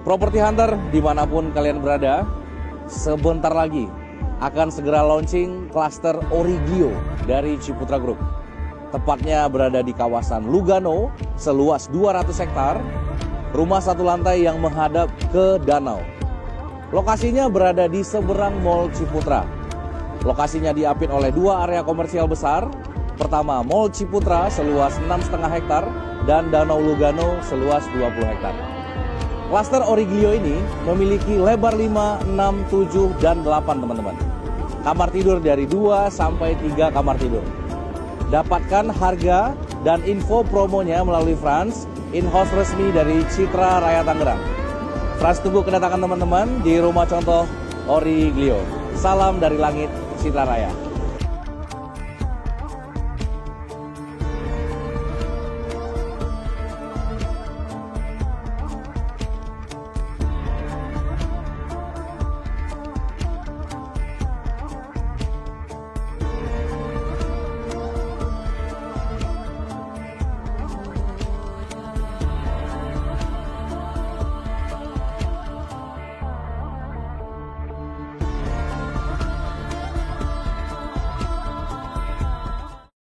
Property Hunter dimanapun kalian berada, sebentar lagi akan segera launching klaster Origlio dari Ciputra Group. Tepatnya berada di kawasan Lugano, seluas 200 hektar, rumah satu lantai yang menghadap ke danau. Lokasinya berada di seberang Mall Ciputra. Lokasinya diapit oleh dua area komersial besar. Pertama, Mall Ciputra seluas 6,5 hektar dan Danau Lugano seluas 20 hektar. Klaster Origlio ini memiliki lebar 5, 6, 7, dan 8 teman-teman. Kamar tidur dari 2 sampai 3 kamar tidur. Dapatkan harga dan info promonya melalui Frans, in-house resmi dari Citra Raya Tangerang. Frans tunggu kedatangan teman-teman di rumah contoh Origlio. Salam dari langit Citra Raya.